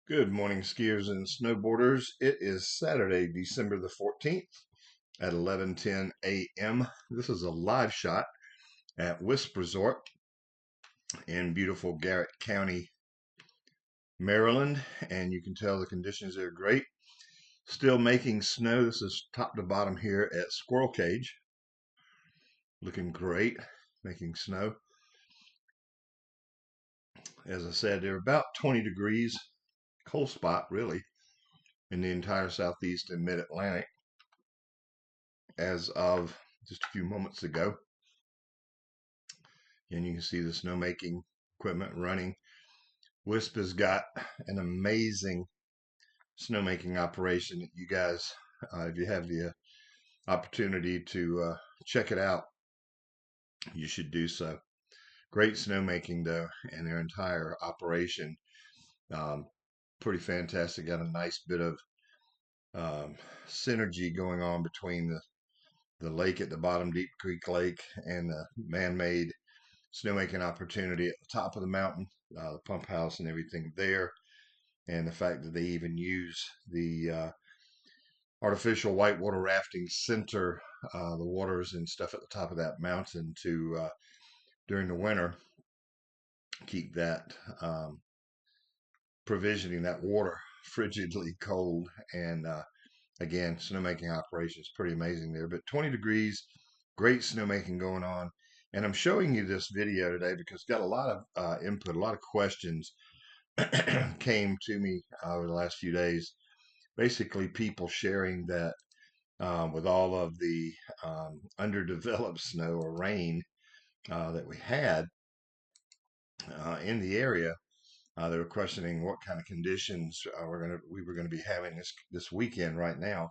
Good morning, skiers and snowboarders. It is Saturday, December the 14th at 11:10 a.m. This is a live shot at Wisp Resort in beautiful Garrett County, Maryland, and you can tell the conditions are great. Still making snow. This is top to bottom here at Squirrel Cage. Looking great, making snow. As I said, they're about 20 degrees, cold spot really in the entire Southeast and Mid-Atlantic as of just a few moments ago. And you can see the snowmaking equipment running. Wisp has got an amazing snowmaking operation that you guys, if you have the opportunity to check it out, you should do so. Great snowmaking though, and their entire operation, um, pretty fantastic. Got a nice bit of synergy going on between the lake at the bottom, Deep Creek Lake, and the man-made snowmaking opportunity at the top of the mountain, the pump house and everything there, and the fact that they even use the artificial whitewater rafting center, the waters and stuff at the top of that mountain to during the winter keep that provisioning that water frigidly cold. And again, snowmaking operation is pretty amazing there. But 20 degrees, great snowmaking going on. And I'm showing you this video today because got a lot of input, a lot of questions came to me over the last few days. Basically, people sharing that with all of the underdeveloped snow or rain that we had in the area, they were questioning what kind of conditions we were gonna be having this weekend right now.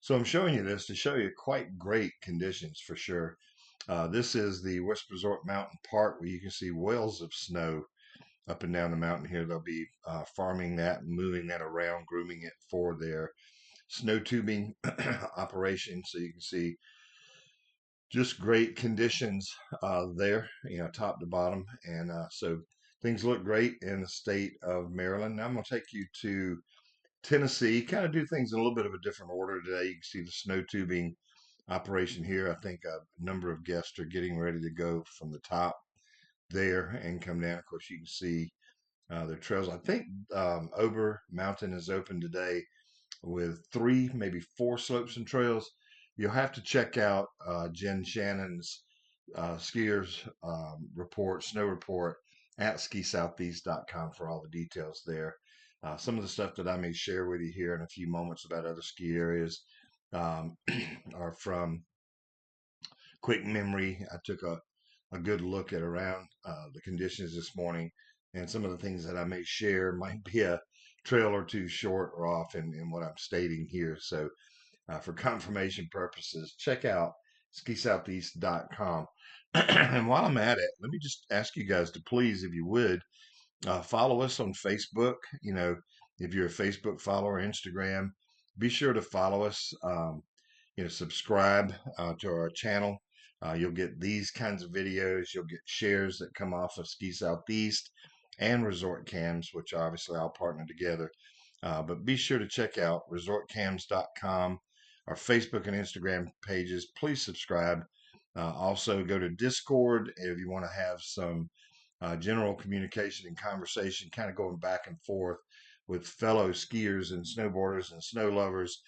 So I'm showing you this to show you quite great conditions for sure. This is the Wisp Resort Mountain Park where you can see whales of snow up and down the mountain here. They'll be farming that, moving that around, grooming it for their snow tubing operation. So you can see just great conditions there, top to bottom. And so things look great in the state of Maryland. Now I'm going to take you to Tennessee, kind of do things in a little bit of a different order today. You can see the snow tubing operation here. I think a number of guests are getting ready to go from the top there and come down. Of course, you can see their trails. I think Ober Mountain is open today with 3, maybe 4 slopes and trails. You'll have to check out Jen Shannon's skiers report, snow report at skisoutheast.com for all the details there. Some of the stuff that I may share with you here in a few moments about other ski areas um, are from quick memory. I took a good look at around the conditions this morning, and some of the things that I may share might be a trail or two short or off in what I'm stating here. So for confirmation purposes, check out skisoutheast.com. And while I'm at it, let me just ask you guys to please, if you would, follow us on Facebook. If you're a Facebook follower, Instagram, be sure to follow us. Subscribe to our channel. You'll get these kinds of videos. You'll get shares that come off of Ski Southeast and Resort Cams, which obviously I'll partner together. But be sure to check out resortcams.com, our Facebook and Instagram pages. Please subscribe. Also, go to Discord if you want to have some general communication and conversation, kind of going back and forth with fellow skiers and snowboarders and snow lovers.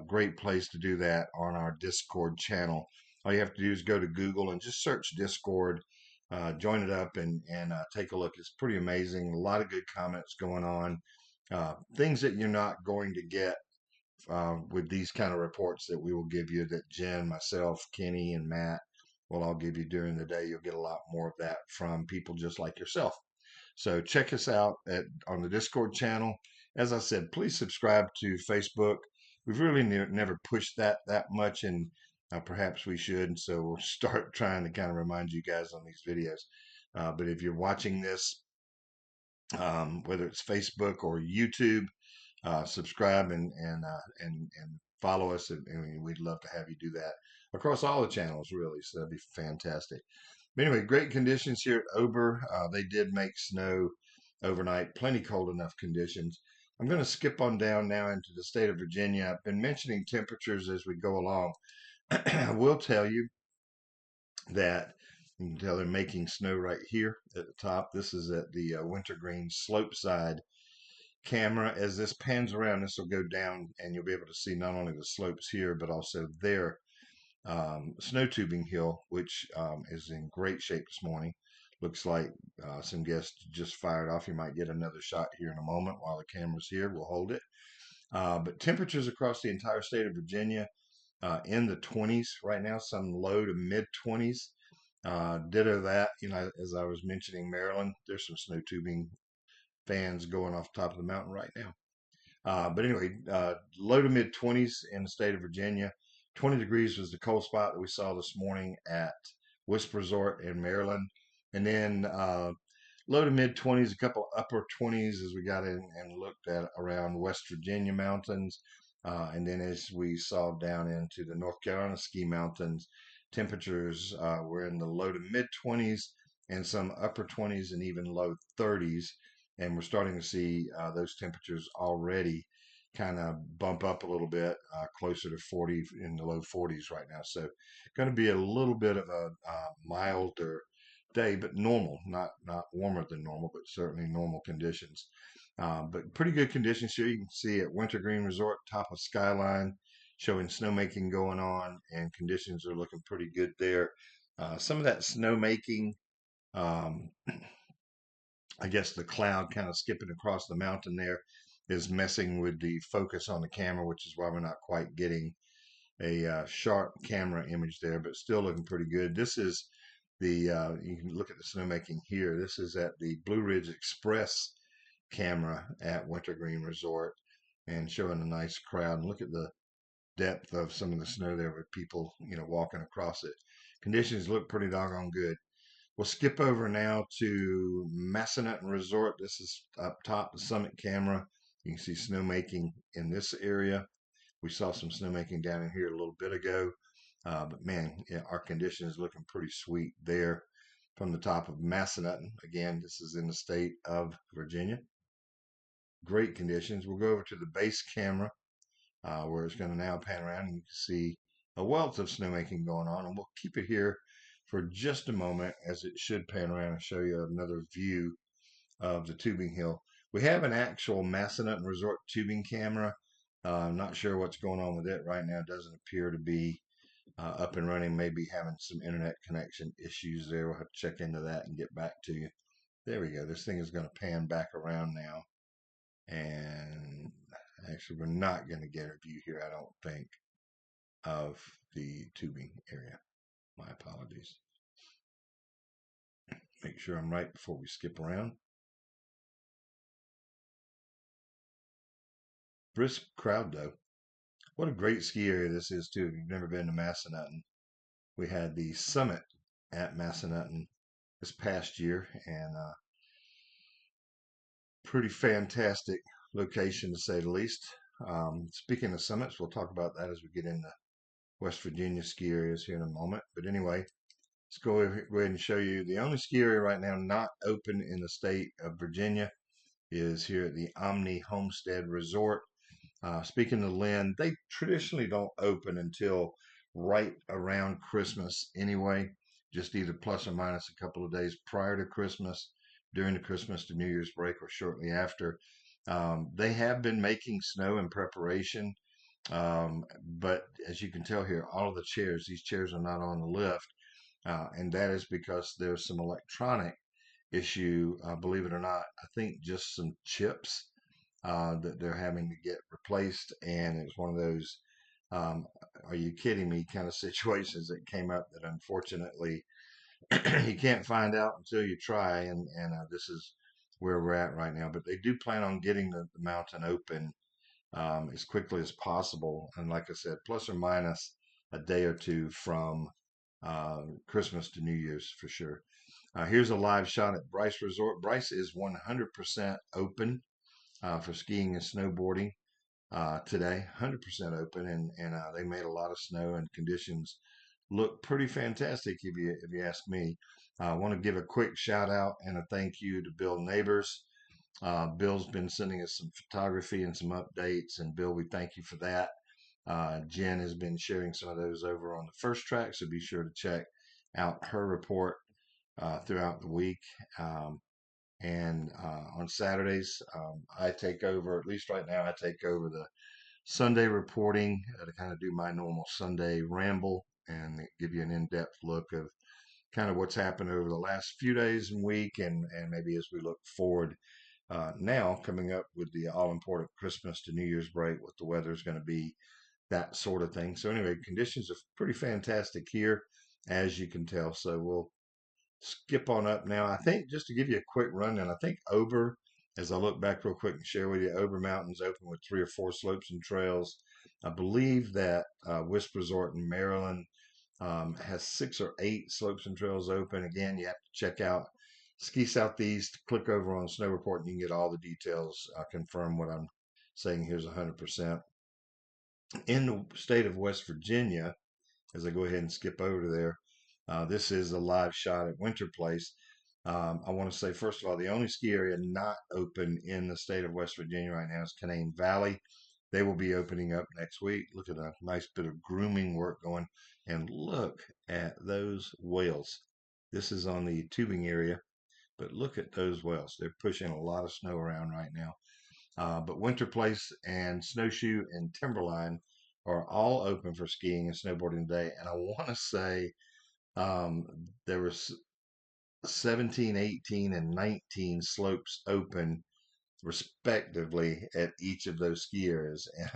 Great place to do that on our Discord channel. All you have to do is go to Google and just search Discord, join it up, and take a look. It's pretty amazing. A lot of good comments going on. Things that you're not going to get with these kind of reports that we will give you, that Jen, myself, Kenny, and Matt will all give you during the day. You'll get a lot more of that from people just like yourself. So check us out on the Discord channel. As I said, please subscribe to Facebook. We've really never pushed that much, and perhaps we should. So we'll start trying to kind of remind you guys on these videos. But if you're watching this, whether it's Facebook or YouTube, subscribe and follow us, and we'd love to have you do that across all the channels, really. So that'd be fantastic. But anyway, great conditions here at Ober. They did make snow overnight, plenty cold enough conditions. I'm going to skip on down now into the state of Virginia. I've been mentioning temperatures as we go along. I will tell you that you can tell they're making snow right here at the top. This is at the wintergreen slope side camera. As this pans around, this will go down and you'll be able to see not only the slopes here, but also their snow tubing hill, which is in great shape this morning. Looks like some guests just fired off. You might get another shot here in a moment while the camera's here. We'll hold it. But temperatures across the entire state of Virginia in the 20s right now, some low to mid 20s. Ditto that, as I was mentioning, Maryland, there's some snow tubing fans going off the top of the mountain right now. But anyway, low to mid 20s in the state of Virginia. 20 degrees was the cold spot that we saw this morning at Wisp Resort in Maryland. And then low to mid 20s, a couple upper 20s as we got in and looked at around West Virginia mountains. And then as we saw down into the North Carolina ski mountains, temperatures were in the low to mid 20s and some upper 20s and even low 30s. And we're starting to see those temperatures already kind of bump up a little bit, closer to 40 in the low 40s right now. So going to be a little bit of a milder day, but normal, not warmer than normal, but certainly normal conditions. But pretty good conditions here. You can see at Wintergreen Resort, top of skyline, showing snowmaking going on, and conditions are looking pretty good there. Some of that snowmaking, um, I guess the cloud kind of skipping across the mountain there is messing with the focus on the camera, which is why we're not quite getting a sharp camera image there, but still looking pretty good. This is you can look at the snowmaking here. This is at the Blue Ridge Express camera at Wintergreen Resort and showing a nice crowd. And look at the depth of some of the snow there with people, walking across it. Conditions look pretty doggone good. We'll skip over now to Massanutten Resort. This is up top, the summit camera. You can see snowmaking in this area. We saw some snowmaking down in here a little bit ago. But man, yeah, our condition is looking pretty sweet there from the top of Massanutten. Again, this is in the state of Virginia. Great conditions. We'll go over to the base camera where it's going to now pan around and you can see a wealth of snowmaking going on. And we'll keep it here for just a moment as it should pan around and show you another view of the tubing hill. We have an actual Massanutten Resort tubing camera. I'm not sure what's going on with it right now. It doesn't appear to be up and running. Maybe having some internet connection issues there. We'll have to check into that and get back to you. There we go. This thing is going to pan back around now. And actually, we're not going to get a view here, I don't think, of the tubing area. My apologies. Make sure I'm right before we skip around. Brisk crowd, though. What a great ski area this is, too. If you've never been to Massanutten, we had the summit at Massanutten this past year, and pretty fantastic location to say the least. Speaking of summits, we'll talk about that as we get into West Virginia ski areas here in a moment. But anyway, let's go ahead and show you the only ski area right now not open in the state of Virginia is here at the Omni Homestead Resort. Speaking of Lynn, they traditionally don't open until right around Christmas anyway, just either plus or minus a couple of days prior to Christmas, during the Christmas to New Year's break, or shortly after. They have been making snow in preparation, but as you can tell here, all of the chairs, these chairs are not on the lift, and that is because there's some electronic issue, believe it or not. I think just some chips that they're having to get replaced, and it's one of those are you kidding me kind of situations that came up that unfortunately you can't find out until you try, and this is where we're at right now. But they do plan on getting the mountain open as quickly as possible, and like I said, plus or minus a day or two from Christmas to New Year's for sure. Here's a live shot at Bryce Resort. Bryce is 100% open for skiing and snowboarding today, 100% open, and they made a lot of snow, and conditions look pretty fantastic if you ask me. I want to give a quick shout out and a thank you to Bill Neighbors. Bill's been sending us some photography and some updates, and Bill, we thank you for that. Jen has been sharing some of those over on the first track, so be sure to check out her report throughout the week. And on Saturdays, I take over, at least right now, I take over the Sunday reporting to kind of do my normal Sunday ramble and give you an in-depth look of kind of what's happened over the last few days and week, and maybe as we look forward now coming up with the all-important Christmas to New Year's break, what the weather is going to be, that sort of thing. So anyway, conditions are pretty fantastic here, as you can tell. So we'll skip on up now. I think just to give you a quick rundown, I think Ober, as I look back real quick and share with you, Ober Mountain's open with 3 or 4 slopes and trails. I believe that Wisp Resort in Maryland has 6 or 8 slopes and trails open. Again, you have to check out Ski Southeast, click over on Snow Report, and you can get all the details. I confirm what I'm saying here is 100%. In the state of West Virginia, as I go ahead and skip over to there, this is a live shot at Winter Place. I want to say, first of all, the only ski area not open in the state of West Virginia right now is Canaan Valley. They will be opening up next week. Look at a nice bit of grooming work going. And look at those whales. This is on the tubing area, but look at those whales. They're pushing a lot of snow around right now. But Winter Place and Snowshoe and Timberline are all open for skiing and snowboarding today. And I want to say there were 17, 18, and 19 slopes open respectively at each of those ski areas. And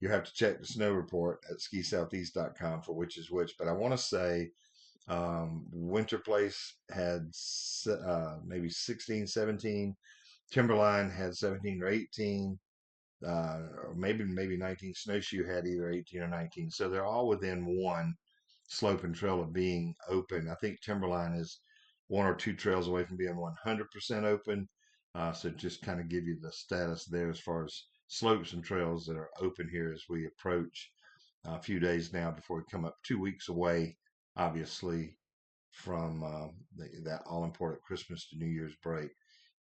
you have to check the snow report at skisoutheast.com for which is which. But I want to say Winter Place had maybe 16, 17. Timberline had 17 or 18. Or maybe 19. Snowshoe had either 18 or 19. So they're all within one slope and trail of being open. I think Timberline is 1 or 2 trails away from being 100% open. So just kind of give you the status there as far as slopes and trails that are open here as we approach a few days now before we come up 2 weeks away, obviously, from that all important Christmas to New Year's break.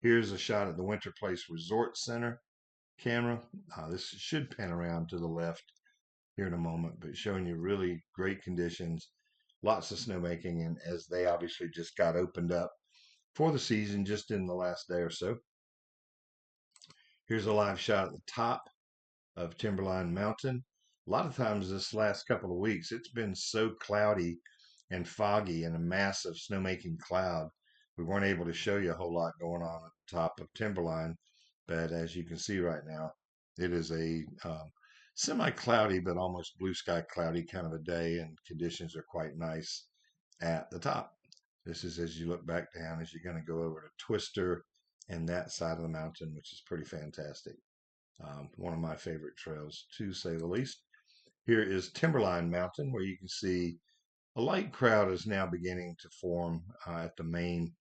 Here's a shot at the Winter Place Resort Center camera. This should pan around to the left here in a moment, but showing you really great conditions, lots of snowmaking, and as they obviously just got opened up for the season just in the last day or so. Here's a live shot at the top of Timberline Mountain. A lot of times this last couple of weeks, it's been so cloudy and foggy and a massive snowmaking cloud. We weren't able to show you a whole lot going on at the top of Timberline, but as you can see right now, it is a semi-cloudy but almost blue sky cloudy kind of a day, and conditions are quite nice at the top. This is as you look back down as you're going to go over to Twister and that side of the mountain, which is pretty fantastic. One of my favorite trails, to say the least. Here is Timberline Mountain, where you can see a light crowd is now beginning to form at the main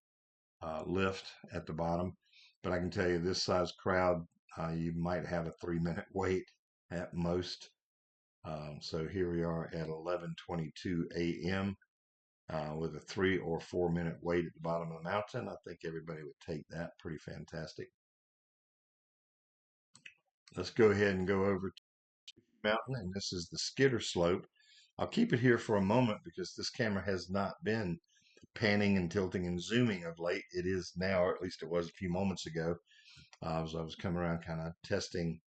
lift at the bottom. But I can tell you, this size crowd, you might have a 3-minute wait at most. So here we are at 11:22 a.m. With a 3 or 4 minute wait at the bottom of the mountain. I think everybody would take that. Pretty fantastic. Let's go ahead and go over to the mountain, and this is the Skitter Slope. I'll keep it here for a moment because this camera has not been panning and tilting and zooming of late. It is now, or at least it was a few moments ago. As I was coming around kind of testing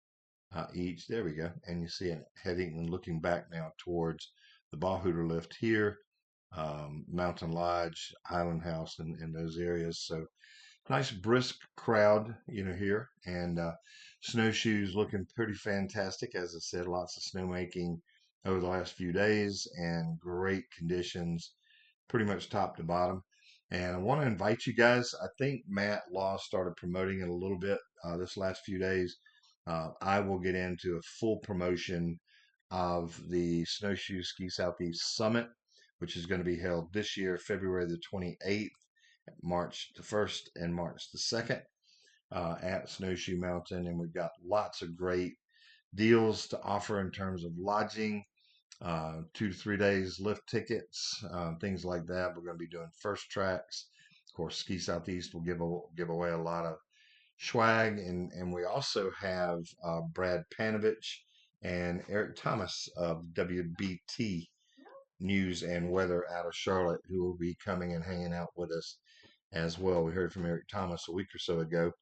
each. There we go. And you see it heading and looking back now towards the Bahuder lift here, Mountain Lodge, Island House, and those areas. So nice brisk crowd, here. And snowshoes looking pretty fantastic. As I said, lots of snowmaking over the last few days and great conditions pretty much top to bottom. And I want to invite you guys. I think Matt Law started promoting it a little bit this last few days. I will get into a full promotion of the Snowshoe Ski Southeast Summit, which is going to be held this year, February the 28th, March the 1st, and March the 2nd at Snowshoe Mountain. And we've got lots of great deals to offer in terms of lodging, 2 to 3 days lift tickets, things like that. We're going to be doing first tracks. Of course, Ski Southeast will give away a lot of Schwag, and we also have Brad Panovich and Eric Thomas of WBT News and Weather out of Charlotte, who will be coming and hanging out with us as well. We heard from Eric Thomas a week or so ago,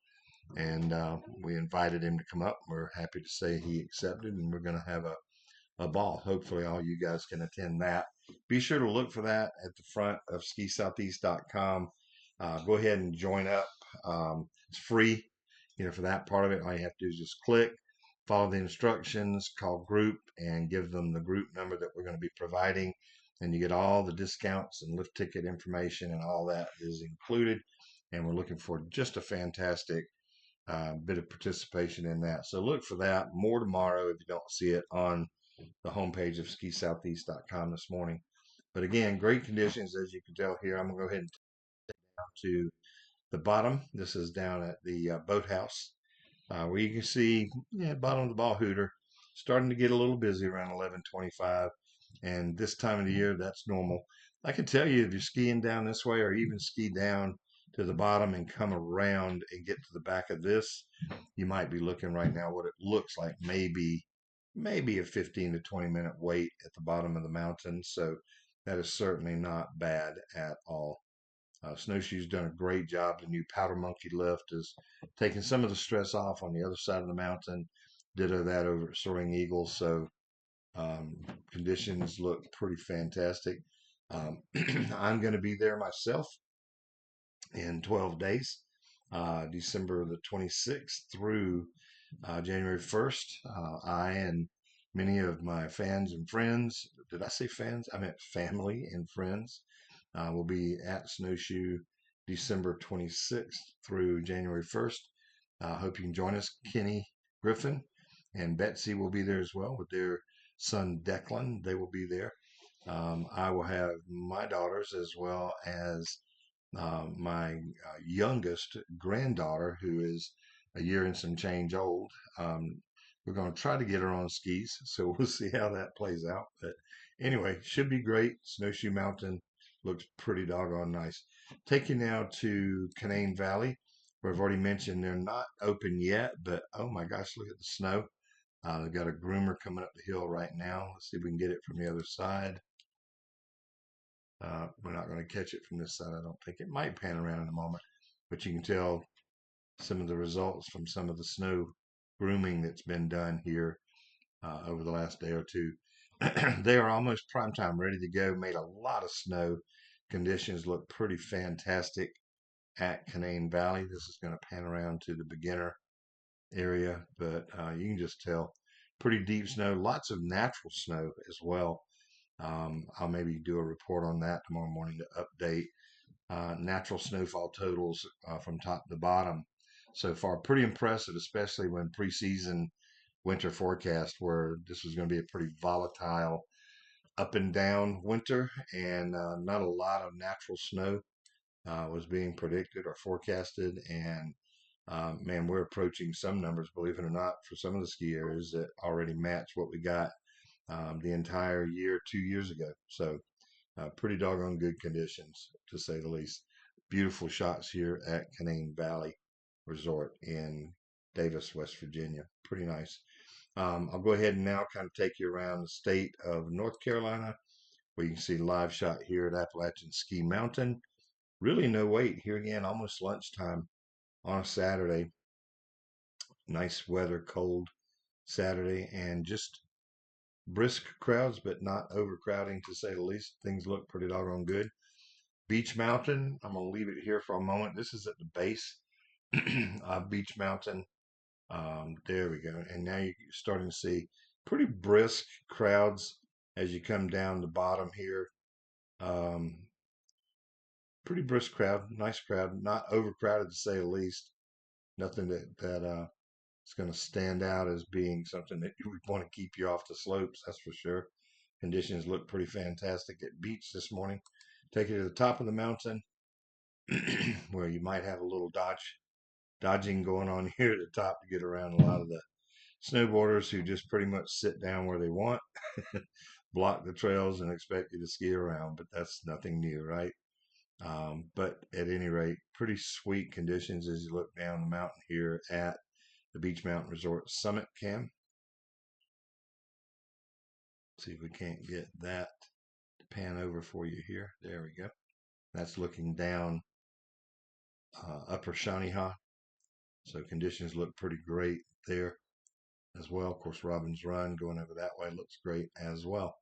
and we invited him to come up. We're happy to say he accepted, and we're going to have a ball. Hopefully, all you guys can attend that. Be sure to look for that at the front of skisoutheast.com. Go ahead and join up. It's free, for that part of it. All you have to do is just click, follow the instructions, call group, and give them the group number that we're going to be providing. And you get all the discounts and lift ticket information, and all that is included. And we're looking for just a fantastic bit of participation in that. So look for that. More tomorrow if you don't see it on the homepage of skisoutheast.com this morning. But again, great conditions as you can tell here. I'm going to go ahead and to the bottom. This is down at the boathouse where you can see bottom of the ball hooter starting to get a little busy around 11:25. And this time of the year, that's normal. I can tell you if you're skiing down this way or even ski down to the bottom and come around and get to the back of this, you might be looking right now what it looks like maybe a 15 to 20-minute wait at the bottom of the mountain. So that is certainly not bad at all. Snowshoe's done a great job. The new Powder Monkey lift is taking some of the stress off on the other side of the mountain. Ditto that over at Soaring Eagle. So um, conditions look pretty fantastic. I'm going to be there myself in 12 days, December the 26th through January 1st. I and many of my fans and friends, did I say fans? I meant family and friends, will be at Snowshoe December 26th through January 1st. I hope you can join us. Kenny Griffin and Betsy will be there as well with their son Declan. They will be there. I will have my daughters as well as my youngest granddaughter, who is a year and some change old. Um, we're going to try to get her on skis, so we'll see how that plays out. But anyway, should be great. Snowshoe Mountain looks pretty doggone nice. Take you now to Canaan Valley, where I've already mentioned they're not open yet, but oh my gosh, look at the snow. They've got a groomer coming up the hill right now. Let's see if we can get it from the other side. We're not going to catch it from this side, I don't think. It might pan around in a moment, but you can tell some of the results from some of the snow grooming that's been done here over the last day or two. They are almost prime time, ready to go. Made a lot of snow. Conditions look pretty fantastic at Canaan Valley. This is going to pan around to the beginner area, but you can just tell pretty deep snow, lots of natural snow as well. I'll maybe do a report on that tomorrow morning to update natural snowfall totals from top to bottom so far. Pretty impressive, especially when preseason winter forecast where this was going to be a pretty volatile up and down winter and not a lot of natural snow was being predicted or forecasted. And man, we're approaching some numbers, believe it or not, for some of the ski areas that already match what we got the entire year 2 years ago. So pretty doggone good conditions, to say the least. Beautiful shots here at Canaan Valley Resort in Davis, West Virginia. Pretty nice. I'll go ahead and now kind of take you around the state of North Carolina, where you can see live shot here at Appalachian Ski Mountain. Really no wait here again, almost lunchtime on a Saturday. Nice weather, cold Saturday, and just brisk crowds, but not overcrowding, to say the least. Things look pretty doggone good. Beach Mountain, I'm going to leave it here for a moment. This is at the base of Beach Mountain. There we go. And now you're starting to see pretty brisk crowds as you come down the bottom here. Pretty brisk crowd, nice crowd, not overcrowded to say the least. Nothing that is going to stand out as being something that you would want to keep you off the slopes, that's for sure. Conditions look pretty fantastic at beach this morning. Take you to the top of the mountain where you might have a little dodging going on here at the top to get around a lot of the snowboarders who just pretty much sit down where they want, block the trails and expect you to ski around, but that's nothing new, right? But at any rate, pretty sweet conditions as you look down the mountain here at the Beach Mountain Resort Summit Cam. See if we can't get that to pan over for you here. There we go. That's looking down Upper Shaniha. So conditions look pretty great there as well. Of course, Robbins Run going over that way looks great as well.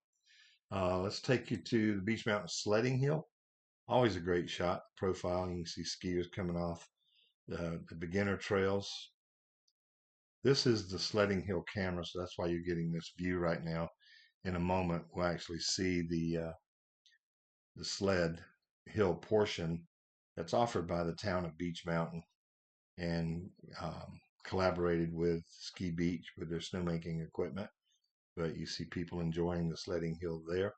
Let's take you to the Beach Mountain Sledding Hill. Always a great shot. Profile. You can see skiers coming off the beginner trails. This is the Sledding Hill camera, so that's why you're getting this view right now. In a moment, we'll actually see the sled hill portion that's offered by the town of Beach Mountain and collaborated with Ski Beach with their snowmaking equipment. But you see people enjoying the sledding hill there.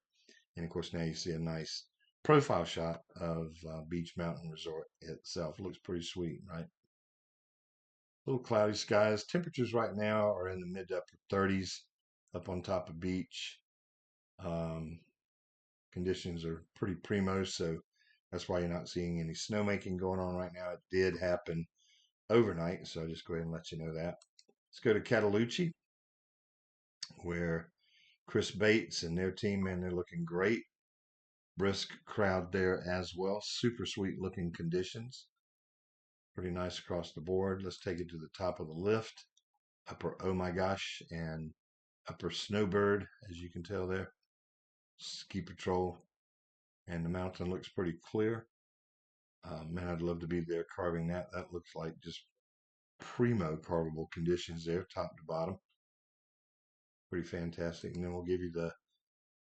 And of course, now you see a nice profile shot of Beach Mountain Resort itself. Looks pretty sweet, right? A little cloudy skies. Temperatures right now are in the mid to upper 30s up on top of beach. Conditions are pretty primo, so that's why you're not seeing any snowmaking going on right now. It did happen overnight, so I'll just go ahead and let you know that. Let's go to Cataloochee, where Chris Bates and their team, man, they're looking great. Brisk crowd there as well. Super sweet looking conditions. Pretty nice across the board. Let's take it to the top of the lift. Upper Oh My Gosh and Upper Snowbird, as you can tell there. Ski Patrol. And the mountain looks pretty clear. Man, I'd love to be there carving that. That looks like just primo carvable conditions there, top to bottom. Pretty fantastic. And then we'll give you the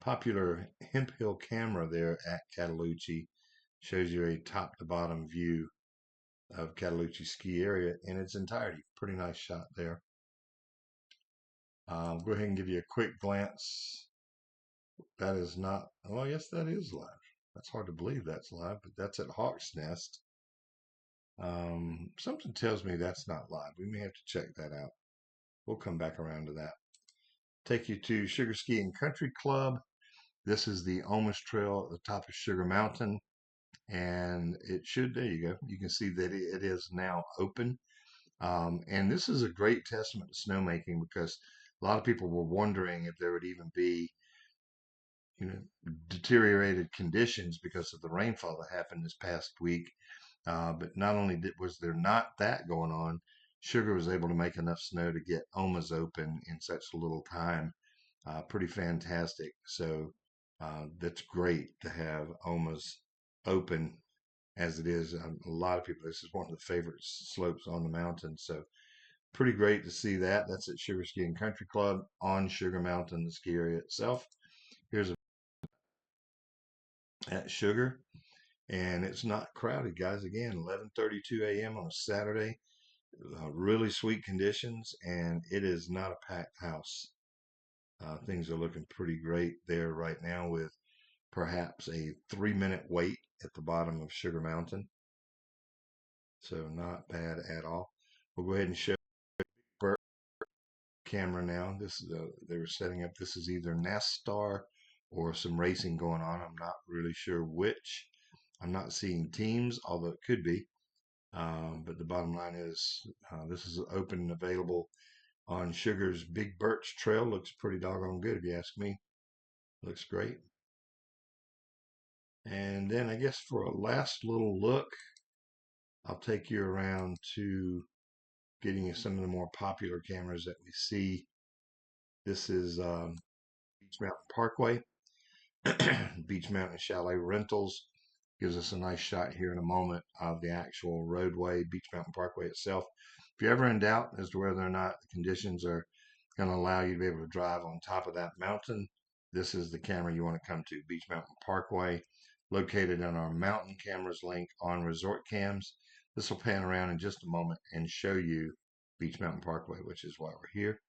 popular Hemp Hill camera there at Cataloochee. Shows you a top to bottom view of Cataloochee ski area in its entirety. Pretty nice shot there. Go ahead and give you a quick glance. That is not, well, yes, that is live. That's hard to believe that's live, but that's at Hawk's Nest. Something tells me that's not live. We may have to check that out. We'll come back around to that. Take you to Sugar Ski and Country Club. This is the Omus Trail at the top of Sugar Mountain. And it should, there you go. You can see that it is now open. And this is a great testament to snowmaking because a lot of people were wondering if there would even be, deteriorated conditions because of the rainfall that happened this past week. But not only was there not that going on, Sugar was able to make enough snow to get Oma's open in such a little time. Pretty fantastic. So that's great to have Oma's open as it is. A lot of people, this is one of the favorite slopes on the mountain. So pretty great to see that. That's at Sugar Ski and Country Club on Sugar Mountain, the ski area itself. Here's at Sugar, and it's not crowded, guys. Again, 11:32 a.m. on a Saturday. Really sweet conditions, and it is not a packed house. Things are looking pretty great there right now with perhaps a 3-minute wait at the bottom of Sugar Mountain. So not bad at all. We'll go ahead and show Burt camera now. This is they were setting up. This is either NASCAR or some racing going on. I'm not really sure which. I'm not seeing teams, although it could be. But the bottom line is this is open and available on Sugar's Big Birch Trail. Looks pretty doggone good if you ask me. Looks great. And then I guess for a last little look, I'll take you around to getting you some of the more popular cameras that we see. This is Beach Mountain Parkway. Beach Mountain Chalet Rentals gives us a nice shot here in a moment of the actual roadway, Beach Mountain Parkway itself. If you're ever in doubt as to whether or not the conditions are going to allow you to be able to drive on top of that mountain, this is the camera you want to come to, Beach Mountain Parkway, located on our mountain cameras link on Resort Cams. This will pan around in just a moment and show you Beach Mountain Parkway, which is why we're here.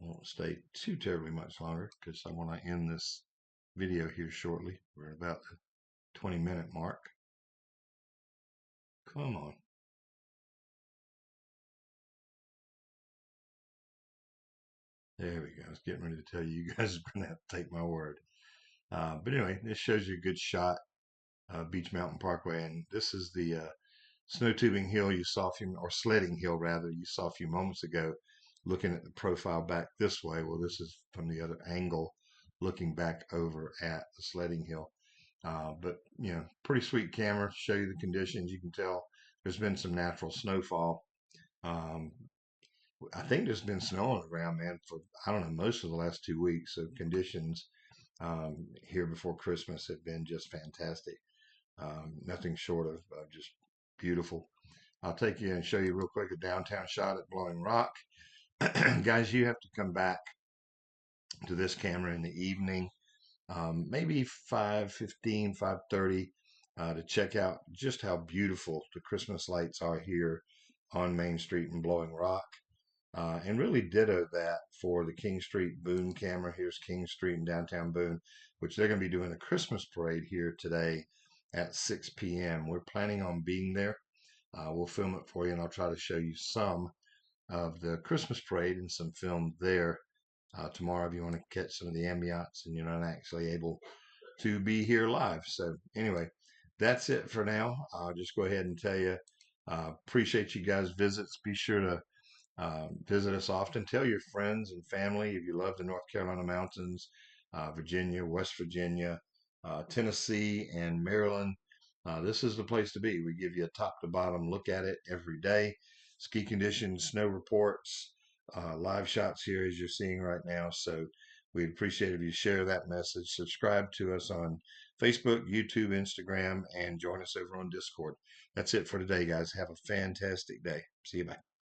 I won't stay too terribly much longer because I want to end this video here shortly. We're at about the 20-minute mark. Come on. There we go. I was getting ready to tell you, you guys are going to have to take my word. But anyway, this shows you a good shot, Beach Mountain Parkway, and this is the snow tubing hill you saw a few, or sledding hill rather, you saw a few moments ago. Looking at the profile back this way, well, this is from the other angle, looking back over at the sledding hill. But pretty sweet camera. Show you the conditions. You can tell there's been some natural snowfall. Um, I think there's been snow on the ground, man, for I don't know most of the last 2 weeks. So conditions here before Christmas have been just fantastic. Nothing short of just beautiful. I'll take you and show you real quick a downtown shot at Blowing Rock. Guys, you have to come back to this camera in the evening, maybe 5:15, 5:30, to check out just how beautiful the Christmas lights are here on Main Street in Blowing Rock. And really ditto that for the King Street Boone camera. Here's King Street in downtown Boone, which they're going to be doing a Christmas parade here today at 6 p.m. We're planning on being there. We'll film it for you, and I'll try to show you some of the Christmas parade and some film there tomorrow if you want to catch some of the ambiance and you're not actually able to be here live. So anyway, that's it for now. I'll just go ahead and tell you, appreciate you guys' visits. Be sure to visit us often. Tell your friends and family if you love the North Carolina mountains, Virginia, West Virginia, Tennessee, and Maryland. This is the place to be. We give you a top to bottom look at it every day. Ski conditions, snow reports, live shots here as you're seeing right now. So we'd appreciate if you share that message. Subscribe to us on Facebook, YouTube, Instagram, and join us over on Discord. That's it for today, guys. Have a fantastic day. See you. Bye.